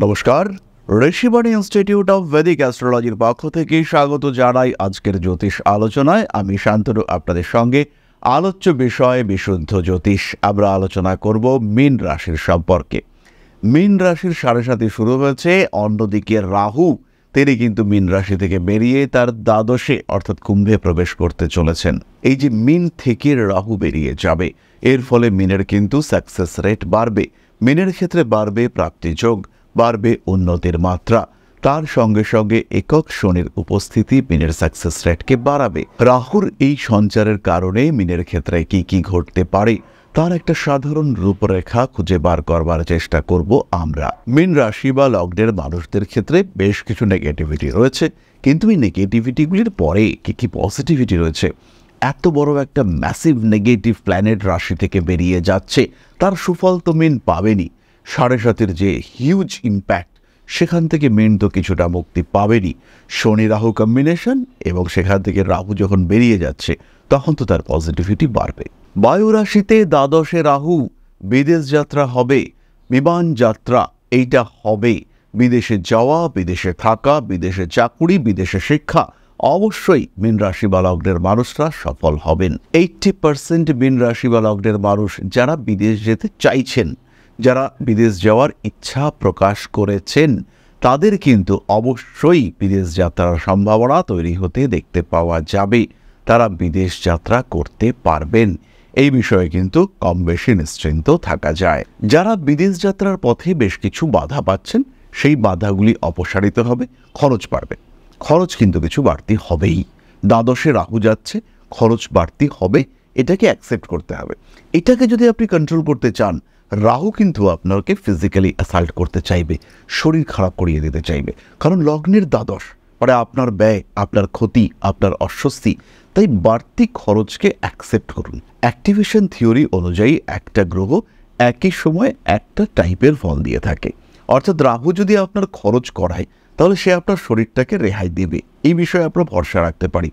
নমস্কার, Rishibani institute of Vedic অ্যাস্ট্রোলজির পক্ষ থেকে স্বাগত জানাই আজকের জ্যোতিষ আলোচনায়। আমি শান্তনু আপনাদের সঙ্গে। আলোচ্য বিষয় বিশুদ্ধ জ্যোতিষ। আমরা আলোচনা করব মীন রাশির সম্পর্কে। মীন রাশির ৭.৫ শুরু হয়েছে, অন্যদিকে রাহু তিনি কিন্তু মীন রাশি থেকে বেরিয়ে তার দ্বাদশে অর্থাৎ কুম্ভে প্রবেশ করতে চলেছেন। এই যে মীন থেকে রাহু বেরিয়ে যাবে, এর ফলে মীনের কিন্তু সাকসেস রেট বাড়বে। মীনের ক্ষেত্রে বাড়বে প্রাপ্তিযোগ, বাড়বে উন্নতির মাত্রা। তার সঙ্গে সঙ্গে একক শনির উপস্থিতি মীনের সাকসেস রেটকে বাড়াবে। রাহুর এই সঞ্চারের কারণে মীনের ক্ষেত্রে কি কি ঘটতে পারে তার একটা সাধারণ রূপরেখা খুঁজে বার করবার চেষ্টা করব আমরা। মীন রাশি বা লগ্নের মানুষদের ক্ষেত্রে বেশ কিছু নেগেটিভিটি রয়েছে, কিন্তু এই নেগেটিভিটিগুলির পরে কি কি পজিটিভিটি রয়েছে। এত বড় একটা ম্যাসিভ নেগেটিভ প্ল্যানেট রাশি থেকে বেরিয়ে যাচ্ছে, তার সুফল তো মীন পাবেনি। ৭.৫-এর যে হিউজ ইম্প্যাক্ট, সেখান থেকে মীন তো কিছুটা মুক্তি পাবেনি। শনি রাহু কম্বিনেশন, এবং সেখান থেকে রাহু যখন বেরিয়ে যাচ্ছে তখন তো তার পজিটিভিটি বাড়বে। বায়ু রাশিতে দ্বাদশে রাহু, বিদেশ যাত্রা হবে, বিমান যাত্রা এইটা হবে। বিদেশে যাওয়া, বিদেশে থাকা, বিদেশে চাকুরি, বিদেশে শিক্ষা, অবশ্যই মীন রাশি বা লগ্নের মানুষরা সফল হবেন। 80% মীন রাশি বা লগ্নের মানুষ যারা বিদেশ যেতে চাইছেন, যারা বিদেশ যাওয়ার ইচ্ছা প্রকাশ করেছেন, তাদের কিন্তু অবশ্যই বিদেশ যাত্রার সম্ভাবনা তৈরি হতে দেখতে পাওয়া যাবে। তারা বিদেশ যাত্রা করতে পারবেন, এই বিষয়ে কিন্তু কম বেশি নিশ্চিন্ত থাকা যায়। যারা বিদেশ যাত্রার পথে বেশ কিছু বাধা পাচ্ছেন, সেই বাধাগুলি অপসারিত হবে, খরচ বাড়বে। খরচ কিন্তু কিছু বাড়তি হবেই। দ্বাদশে রাহু যাচ্ছে, খরচ বাড়তি হবে, এটাকে অ্যাকসেপ্ট করতে হবে। এটাকে যদি আপনি কন্ট্রোল করতে চান, রাহু কিন্তু আপনাকে ফিজিক্যালি অ্যাসাল্ট করতে চাইবে, শরীর খারাপ করিয়ে দিতে চাইবে। কারণ লগ্নের দ্বাদশ মানে আপনার ব্যয়, আপনার ক্ষতি, আপনার অস্বস্তি। তাই বাড়তি খরচকে অ্যাকসেপ্ট করুন। অ্যাক্টিভেশন থিওরি অনুযায়ী একটা গ্রহ একই সময় একটা টাইপের ফল দিয়ে থাকে। অর্থাৎ রাহু যদি আপনার খরচ করায়, তাহলে সে আপনার শরীরটাকে রেহাই দেবে। এই বিষয়ে আমরা ভরসা রাখতে পারি।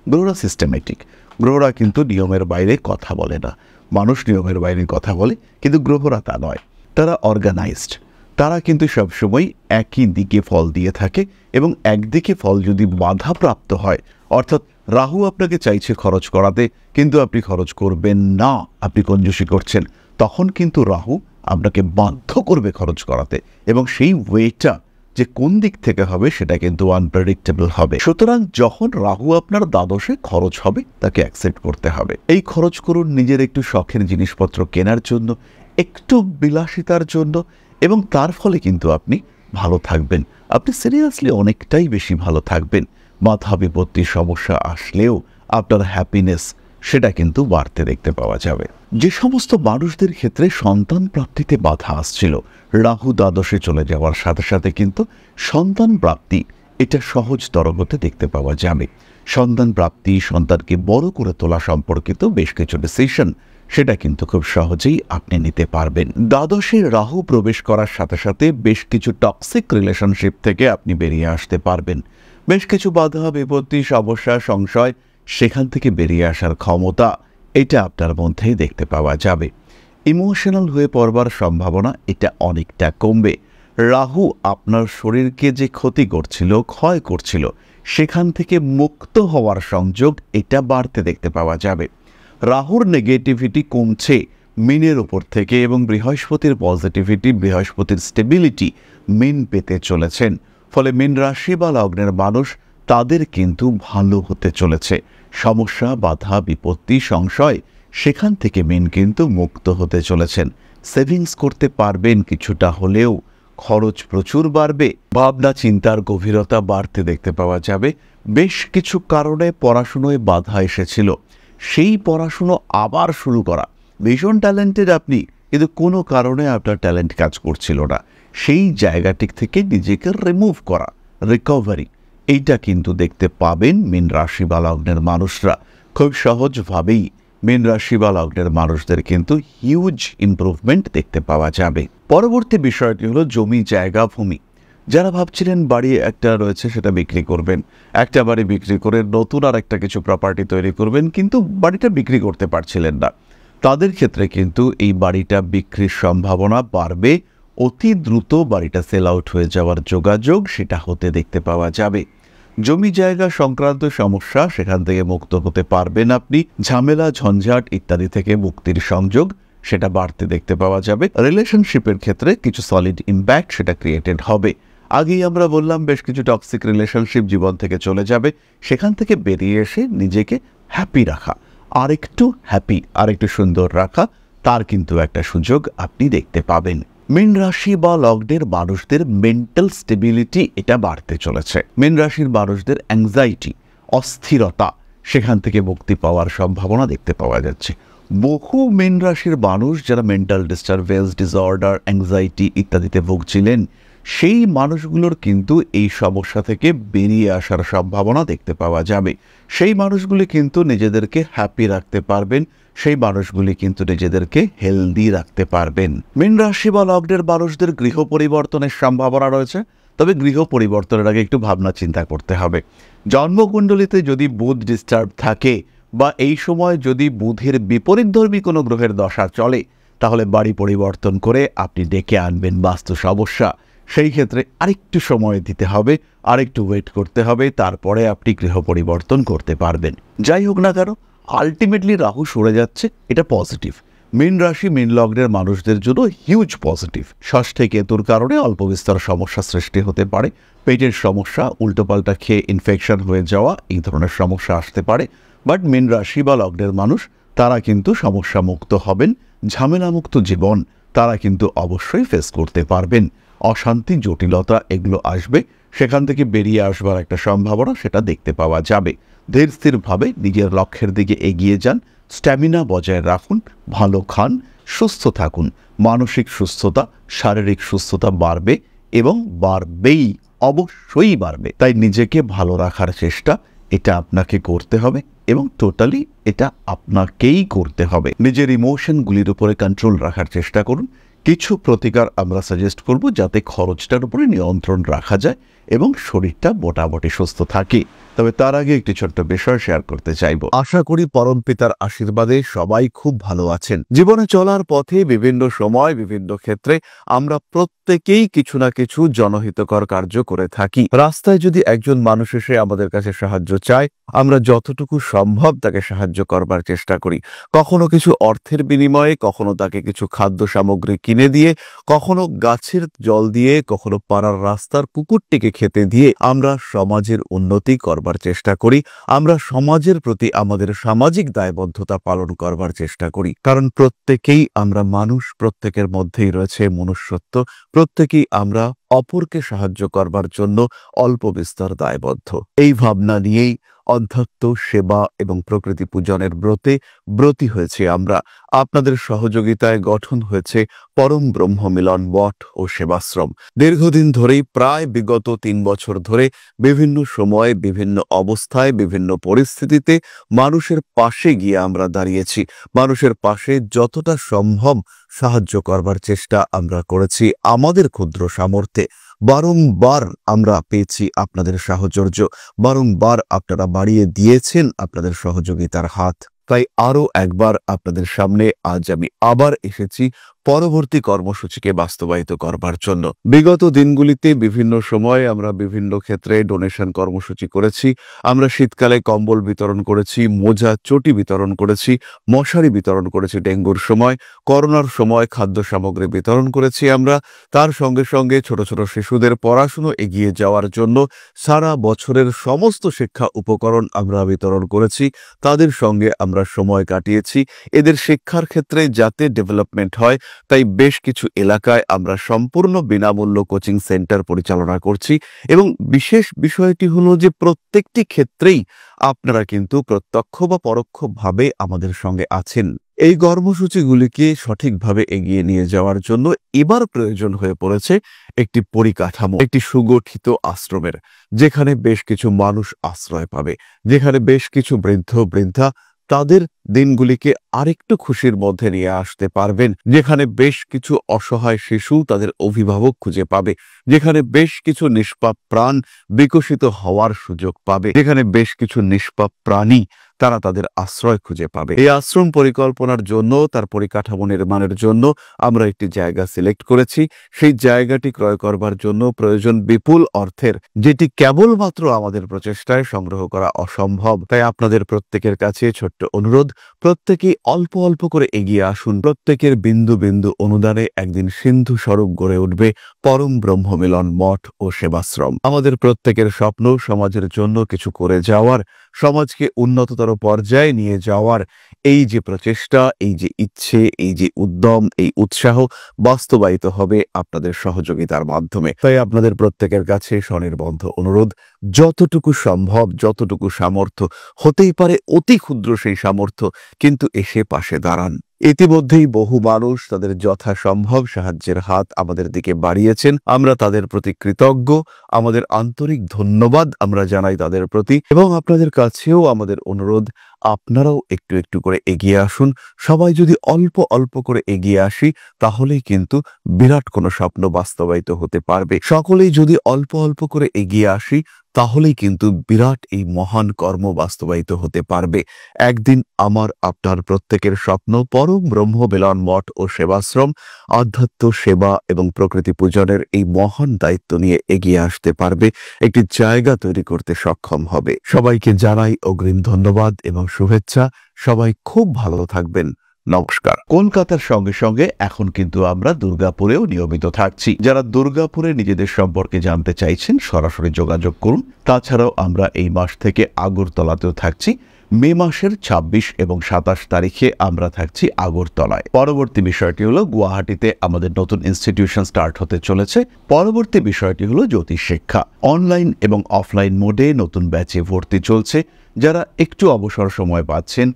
গ্রহরা সিস্টেমেটিক, গ্রহরা কিন্তু নিয়মের বাইরে কথা বলে না। মানুষ নিয়মের বাইরে কথা বলে, কিন্তু গ্রহরা তা নয়। তারা অর্গানাইজড, তারা কিন্তু সবসময় একই দিকে ফল দিয়ে থাকে। এবং একদিকে ফল যদি বাধাপ্রাপ্ত হয়, অর্থাৎ রাহু আপনাকে চাইছে খরচ করাতে, কিন্তু আপনি খরচ করবেন না, আপনি কঞ্জুসি করছেন, তখন কিন্তু রাহু আপনাকে বাধ্য করবে খরচ করাতে। এবং সেই ওয়েটা যে কোন দিক থেকে হবে সেটা কিন্তু আনপ্রেডিক্টেবল হবে। সুতরাং যখন রাহু আপনার দ্বাদশে, খরচ হবে, তাকে অ্যাকসেপ্ট করতে হবে। এই খরচ করুন নিজের একটু শখের জিনিসপত্র কেনার জন্য, একটু বিলাসিতার জন্য, এবং তার ফলে কিন্তু আপনি ভালো থাকবেন। আপনি সিরিয়াসলি অনেকটাই বেশি ভালো থাকবেন। মাথা বিপত্তির সমস্যা আসলেও আপনার হ্যাপিনেস সেটা কিন্তু বাড়তে দেখতে পাওয়া যাবে। যে সমস্ত মানুষদের ক্ষেত্রে সন্তান প্রাপ্তিতে বাধা আসছিল, রাহু দ্বাদশে চলে যাওয়ার সাথে সাথে কিন্তু সন্তান প্রাপ্তি এটা সহজতর হতে দেখতে পাওয়া যাবে। সন্তান প্রাপ্তি, সন্তানকে বড় করে তোলা সম্পর্কিত বেশ কিছু ডিসিশন সেটা কিন্তু খুব সহজেই আপনি নিতে পারবেন। দ্বাদশে রাহু প্রবেশ করার সাথে সাথে বেশ কিছু টক্সিক রিলেশনশিপ থেকে আপনি বেরিয়ে আসতে পারবেন। বেশ কিছু বাধা বিপত্তি, সমস্যা, সংশয়, সেখান থেকে বেরিয়ে আসার ক্ষমতা এটা আপনার মধ্যেই দেখতে পাওয়া যাবে। ইমোশনাল হয়ে পড়বার সম্ভাবনা এটা অনেকটা কমবে। রাহু আপনার শরীরকে যে ক্ষতি করছিল, ক্ষয় করছিল, সেখান থেকে মুক্ত হওয়ার সংযোগ এটা বাড়তে দেখতে পাওয়া যাবে। রাহুর নেগেটিভিটি কমছে মীনের উপর থেকে, এবং বৃহস্পতির পজিটিভিটি, বৃহস্পতির স্টেবিলিটি মীন পেতে চলেছেন। ফলে মীন রাশি বা লগ্নের মানুষ তাদের কিন্তু ভালো হতে চলেছে। সমস্যা, বাধা, বিপত্তি, সংশয়, সেখান থেকে মীন কিন্তু মুক্ত হতে চলেছেন। সেভিংস করতে পারবেন কিছুটা হলেও, খরচ প্রচুর বাড়বে, ভাবনা চিন্তার গভীরতা বাড়তে দেখতে পাওয়া যাবে। বেশ কিছু কারণে পড়াশুনোয় বাধা এসেছিল, সেই পড়াশুনো আবার শুরু করা। ভীষণ ট্যালেন্টেড আপনি, কিন্তু কোনো কারণে আপনার ট্যালেন্ট কাজ করছিল না, সেই জায়গাটি থেকে নিজেকে রিমুভ করা, রিকভারি, এইটা কিন্তু দেখতে পাবেন মীন রাশি বা লগ্নের মানুষরা। খুব সহজভাবেই মীন রাশি বা লগ্নের মানুষদের কিন্তু হিউজ ইমপ্রুভমেন্ট দেখতে পাওয়া যাবে। পরবর্তী বিষয়টি হলো জমি, জায়গা, ভূমি। যারা ভাবছিলেন বাড়ি একটা রয়েছে সেটা বিক্রি করবেন, একটা বাড়ি বিক্রি করে নতুন আর একটা কিছু প্রপার্টি তৈরি করবেন, কিন্তু বাড়িটা বিক্রি করতে পারছিলেন না, তাদের ক্ষেত্রে কিন্তু এই বাড়িটা বিক্রির সম্ভাবনা বাড়বে। অতি দ্রুত বাড়িটা সেল আউট হয়ে যাওয়ার যোগাযোগ সেটা হতে দেখতে পাওয়া যাবে। জমি জায়গা সংক্রান্ত সমস্যা, সেখান থেকে মুক্ত হতে পারবেন আপনি। ঝামেলা ঝঞ্ঝাট ইত্যাদি থেকে মুক্তির সংযোগ সেটা বাড়তে দেখতে পাওয়া যাবে। রিলেশনশিপের ক্ষেত্রে কিছু সলিড ইম্প্যাক্ট সেটা ক্রিয়েটেড হবে। আগেই আমরা বললাম বেশ কিছু টক্সিক রিলেশনশিপ জীবন থেকে চলে যাবে, সেখান থেকে বেরিয়ে এসে নিজেকে হ্যাপি রাখা, আরেকটু হ্যাপি, আরেকটু সুন্দর রাখা, তার কিন্তু একটা সুযোগ আপনি দেখতে পাবেন। মীন রাশি বা লগ্নের মানুষদের মেন্টাল স্টেবিলিটি এটা বাড়তে চলেছে। মীন রাশির মানুষদের অ্যাংজাইটি, অস্থিরতা, সেখান থেকে মুক্তি পাওয়ার সম্ভাবনা দেখতে পাওয়া যাচ্ছে। বহু মীন রাশির মানুষ যারা মেন্টাল ডিস্টারবেন্স, ডিসঅর্ডার, অ্যাংজাইটি ইত্যাদিতে ভুগছিলেন, সেই মানুষগুলোর কিন্তু এই সমস্যা থেকে বেরিয়ে আসার সম্ভাবনা দেখতে পাওয়া যাবে। সেই মানুষগুলি কিন্তু নিজেদেরকে হ্যাপি রাখতে পারবেন, সেই মানুষগুলি কিন্তু নিজেদেরকে হেলদি রাখতে পারবেন। মীন রাশি বা লগ্নের মানুষদের গৃহ পরিবর্তনের সম্ভাবনা রয়েছে, তবে গৃহ পরিবর্তনের আগে একটু ভাবনা চিন্তা করতে হবে। জন্মকুণ্ডলিতে যদি বুধ ডিস্টার্ব থাকে বা এই সময় যদি বুধের বিপরীতধর্মী কোনো গ্রহের দশা চলে, তাহলে বাড়ি পরিবর্তন করে আপনি ডেকে আনবেন বাস্তু সমস্যা। সেই ক্ষেত্রে আরেকটু সময় দিতে হবে, আরেকটু ওয়েট করতে হবে, তারপরে আপনি গৃহ পরিবর্তন করতে পারবেন। যাই হোক না কেন, আলটিমেটলি রাহু সরে যাচ্ছে, এটা পজিটিভ। মীন রাশি মীন লগ্নের মানুষদের জন্য হিউজ পজিটিভ। ষষ্ঠে কেতুর কারণে অল্প বিস্তর সমস্যা সৃষ্টি হতে পারে। পেটের সমস্যা, উল্টোপাল্টা খেয়ে ইনফেকশন হয়ে যাওয়া, এই ধরনের সমস্যা আসতে পারে। বাট মীন রাশি বা লগ্নের মানুষ তারা কিন্তু সমস্যা মুক্ত হবেন, ঝামেলামুক্ত জীবন তারা কিন্তু অবশ্যই ফেস করতে পারবেন। অশান্তি, জটিলতা এগুলো আসবে, সেখান থেকে বেরিয়ে আসবার একটা সম্ভাবনা সেটা দেখতে পাওয়া যাবে। ধীর স্থিরভাবে নিজের লক্ষ্যের দিকে এগিয়ে যান, স্ট্যামিনা বজায় রাখুন, ভালো খান, সুস্থ থাকুন। মানসিক সুস্থতা, শারীরিক সুস্থতা বাড়বে এবং বাড়বেই, অবশ্যই বাড়বে। তাই নিজেকে ভালো রাখার চেষ্টা এটা আপনাকে করতে হবে এবং টোটালি এটা আপনাকেই করতে হবে। নিজের ইমোশনগুলির উপরে কন্ট্রোল রাখার চেষ্টা করুন। কিছু প্রতিকার আমরা সাজেস্ট করব যাতে খরচটার উপরে নিয়ন্ত্রণ রাখা যায় এবং শরীরটা মোটামুটি সুস্থ থাকে। তবে তার আগে একটি ছোট্ট বিষয় শেয়ার করতে চাইব। আশা করি পরমপিতার আশীর্বাদে সবাই খুব ভালো আছেন। জীবনে চলার পথে বিভিন্ন সময় বিভিন্ন ক্ষেত্রে আমরা প্রত্যেকেই কিছু না কিছু জনহিতকর কার্য করে থাকি। রাস্তায় যদি একজন মানুষ এসে আমাদের কাছে সাহায্য চায়, আমরা যতটুকু সম্ভব তাকে সাহায্য করবার চেষ্টা করি। কখনো কিছু অর্থের বিনিময়ে, কখনো তাকে কিছু খাদ্য সামগ্রী কিনে দিয়ে, কখনো গাছের জল দিয়ে, কখনো পাড়ার রাস্তার কুকুরটিকে খেতে দিয়ে আমরা সমাজের উন্নতি করবার চেষ্টা করি। আমরা সমাজের প্রতি আমাদের সামাজিক দায়বদ্ধতা পালন করবার চেষ্টা করি। কারণ প্রত্যেকেই আমরা মানুষ, প্রত্যেকের মধ্যেই রয়েছে মনুষ্যত্ব, প্রত্যেকেই আমরা অপরকে সাহায্য করবার জন্য অল্প বিস্তর দায়বদ্ধ। এই ভাবনা নিয়েই অধ্যাত্ম, সেবা এবং প্রকৃতি পূজনের ব্রতী হয়েছে আমরা। আপনাদের সহযোগিতায় গঠন হয়েছে পরম ব্রহ্ম মিলন মঠ ও সেবাশ্রম। দীর্ঘদিন ধরেই, প্রায় বিগত 3 বছর ধরে বিভিন্ন সময়ে, বিভিন্ন অবস্থায়, বিভিন্ন পরিস্থিতিতে মানুষের পাশে গিয়ে আমরা দাঁড়িয়েছি। মানুষের পাশে যতটা সম্ভব সাহায্য করবার চেষ্টা আমরা করেছি আমাদের ক্ষুদ্র সামর্থ্যে। বারংবার আমরা পেয়েছি আপনাদের সাহচর্য, বারংবার আপনারা বাড়িয়ে দিয়েছেন আপনাদের সহযোগিতার হাত। তাই আরও একবার আপনাদের সামনে আজ আমি আবার এসেছি পরবর্তী কর্মসূচিকে বাস্তবায়িত করবার জন্য। বিগত দিনগুলিতে বিভিন্ন সময়ে আমরা বিভিন্ন ক্ষেত্রে ডোনেশন কর্মসূচি করেছি। আমরা শীতকালে কম্বল বিতরণ করেছি, মোজা, চটি বিতরণ করেছি, মশারি বিতরণ করেছি ডেঙ্গুর সময়, করোনার সময় খাদ্য সামগ্রী বিতরণ করেছি আমরা। তার সঙ্গে সঙ্গে ছোট ছোট শিশুদের পড়াশুনো এগিয়ে যাওয়ার জন্য সারা বছরের সমস্ত শিক্ষা উপকরণ আমরা বিতরণ করেছি। তাদের সঙ্গে আমরা সময় কাটিয়েছি এদের শিক্ষার ক্ষেত্রে যাতে ডেভেলপমেন্ট হয়, তাই বেশ কিছু এলাকায় আমরা সম্পূর্ণ বিনামূল্য কোচিং সেন্টার পরিচালনা করছি। এবং বিশেষ বিষয়টি হলো যে প্রত্যেকটি ক্ষেত্রেই আপনারা কিন্তু প্রত্যক্ষ বা পরোক্ষভাবে আমাদের সঙ্গে আছেন। এই কর্মসূচিগুলিকে সঠিকভাবে এগিয়ে নিয়ে যাওয়ার জন্য এবার প্রয়োজন হয়ে পড়েছে একটি পরিকাঠামো, একটি সুগঠিত আশ্রমের, যেখানে বেশ কিছু মানুষ আশ্রয় পাবে, যেখানে বেশ কিছু বৃদ্ধ বৃদ্ধা তাদের দিনগুলিকে আরেকটু খুশির মধ্যে নিয়ে আসতে পারবেন, যেখানে বেশ কিছু অসহায় শিশু তাদের অভিভাবক খুঁজে পাবে, যেখানে বেশ কিছু নিষ্পাপ প্রাণ বিকশিত হওয়ার সুযোগ পাবে, যেখানে বেশ কিছু নিষ্পাপ প্রাণী তারা তাদের আশ্রয় খুঁজে পাবে। এই আশ্রম পরিকল্পনার জন্য, তার পরিকাঠামো নির্মাণের জন্য আমরা একটি জায়গা সিলেক্ট করেছি। সেই জায়গাটি ক্রয় করবার জন্য প্রয়োজন বিপুল অর্থের, যেটি কেবলমাত্র আমাদের প্রচেষ্টায় সংগ্রহ করা অসম্ভব। তাই আপনাদের প্রত্যেকের কাছে ছোট্ট অনুরোধ, প্রত্যেকেই অল্প অল্প করে এগিয়ে আসুন। প্রত্যেকের বিন্দু বিন্দু অনুদানে একদিন সিন্ধু স্বরূপ গড়ে উঠবে পরম ব্রহ্মমিলন মঠ ও সেবাশ্রম। আমাদের প্রত্যেকের স্বপ্ন সমাজের জন্য কিছু করে যাওয়ার, সমাজকে উন্নততর পর্যায়ে নিয়ে যাওয়ার এই যে প্রচেষ্টা, এই যে ইচ্ছে, এই যে উদ্যম, এই উৎসাহ বাস্তবায়িত হবে আপনাদের সহযোগিতার মাধ্যমে। তাই আপনাদের প্রত্যেকের কাছে স্বনির্বন্ধ অনুরোধ, যতটুকু সম্ভব, যতটুকু সামর্থ্য, হতেই পারে অতি ক্ষুদ্র সেই সামর্থ্য, কিন্তু এসে পাশে দাঁড়ান। ইতিমধ্যেই বহু মানুষ তাদের যথাসম্ভব সাহায্যের হাত আমাদের দিকে বাড়িয়েছেন। আমরা তাদের প্রতি কৃতজ্ঞ, আমাদের আন্তরিক ধন্যবাদ আমরা জানাই তাদের প্রতি। এবং আপনাদের কাছেও আমাদের অনুরোধ, আপনারাও একটু একটু করে এগিয়ে আসুন। সবাই যদি অল্প অল্প করে এগিয়ে আসি, তাহলেই কিন্তু বিরাট কোনো স্বপ্ন বাস্তবায়িত হতে পারবে। সকলেই যদি অল্প অল্প করে এগিয়ে আসি, তাহলেই কিন্তু বিরাট এই মহান কর্ম বাস্তবায়িত হতে পারবে। একদিন আমার আপনার প্রত্যেকের স্বপ্ন পরম ব্রহ্মমিলন মঠ ও সেবাশ্রম আধ্যাত্ম সেবা এবং প্রকৃতি পূজনের এই মহান দায়িত্ব নিয়ে এগিয়ে আসতে পারবে, একটি জায়গা তৈরি করতে সক্ষম হবে। সবাইকে জানাই অগ্রিম ধন্যবাদ এবং শুভেচ্ছা। সবাই খুব ভালো থাকবেন। নমস্কার। কলকাতার সঙ্গে সঙ্গে এখন কিন্তু আমরা দুর্গাপুরেও নিয়মিত থাকছি। যারা দুর্গাপুরে নিজেদের সম্পর্কে জানতে চাইছেন সরাসরি যোগাযোগ করুন। তাছাড়াও আমরা এই মাস থেকে আগরতলাতেও থাকছি। মে মাসের 26 এবং 27 তারিখে আমরা থাকছি আগরতলায়। পরবর্তী বিষয়টি হলো গুয়াহাটিতে আমাদের নতুন ইনস্টিটিউশন স্টার্ট হতে চলেছে। পরবর্তী বিষয়টি হলো জ্যোতিষ শিক্ষা। অনলাইন এবং অফলাইন মোডে নতুন ব্যাচে ভর্তি চলছে। যারা একটু অবসর সময় পাচ্ছেন,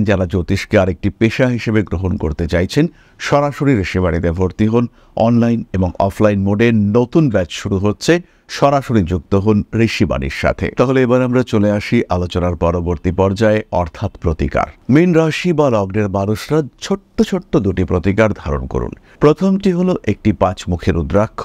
যারা জ্যোতিষকে আরেকটি পেশা হিসেবে গ্রহণ করতে চাইছেন, সরাসরি ঋষিবাড়িতে ভর্তি হন। অনলাইন এবং অফলাইন মোডে নতুন ব্যাচ শুরু হচ্ছে। সরাসরি যুক্ত হন ঋষিবাণীর সাথে। তাহলে এবার আমরা চলে আসি আলোচনার পরবর্তী পর্যায়ে, অর্থাৎ প্রতিকার। মীন রাশি বা লগ্নের মানুষরা ছোট্ট ছোট্ট দুটি প্রতিকার ধারণ করুন। প্রথমটি হলো একটি 5 মুখী রুদ্রাক্ষ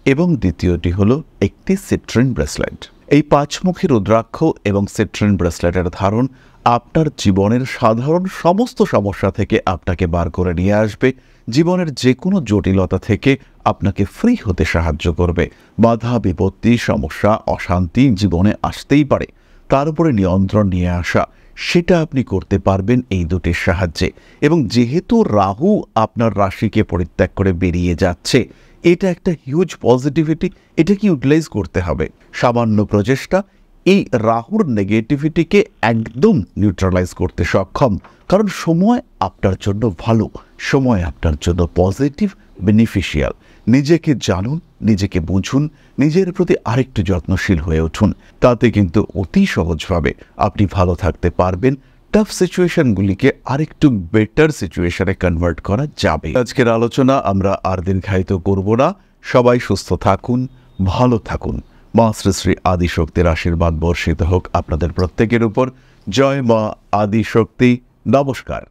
এবং দ্বিতীয়টি হলো একটি সিট্রিন ব্রেসলেট। এই 5 মুখী রুদ্রাক্ষ এবং সিট্রিন ব্রেসলেটের ধারণ আপনার জীবনের সাধারণ সমস্ত সমস্যা থেকে আপনাকে বার করে নিয়ে আসবে। জীবনের যে কোনো জটিলতা থেকে আপনাকে ফ্রি হতে সাহায্য করবে। বাধা বিপত্তি, সমস্যা, অশান্তি জীবনে আসতেই পারে, তার উপরে নিয়ন্ত্রণ নিয়ে আসা, সেটা আপনি করতে পারবেন এই দুটির সাহায্যে। এবং যেহেতু রাহু আপনার রাশিকে পরিত্যাগ করে বেরিয়ে যাচ্ছে, এটা একটা হিউজ পজিটিভিটি, এটাকে ইউটিলাইজ করতে হবে। সামান্য প্রচেষ্টা এই রাহুর নেগেটিভিটিকে একদম নিউট্রালাইজ করতে সক্ষম। কারণ সময় আপনার জন্য ভালো, সময় আপনার জন্য পজিটিভ, বেনিফিশিয়াল। নিজেকে জানুন, নিজেকে বুঝুন, নিজের প্রতি আরেকটু যত্নশীল হয়ে উঠুন। তাতে কিন্তু অতি সহজভাবে আপনি ভালো থাকতে পারবেন। টাফ সিচুয়েশনগুলিকে আরেকটু বেটার সিচুয়েশনে কনভার্ট করা যাবে। আজকের আলোচনা আমরা আর দীর্ঘায়িত করব না। সবাই সুস্থ থাকুন, ভালো থাকুন। মা শ্রী শ্রী আদিশক্তির আশীর্বাদ বর্ষিত হোক আপনাদের প্রত্যেকের উপর। জয় মা আদিশক্তি। নমস্কার।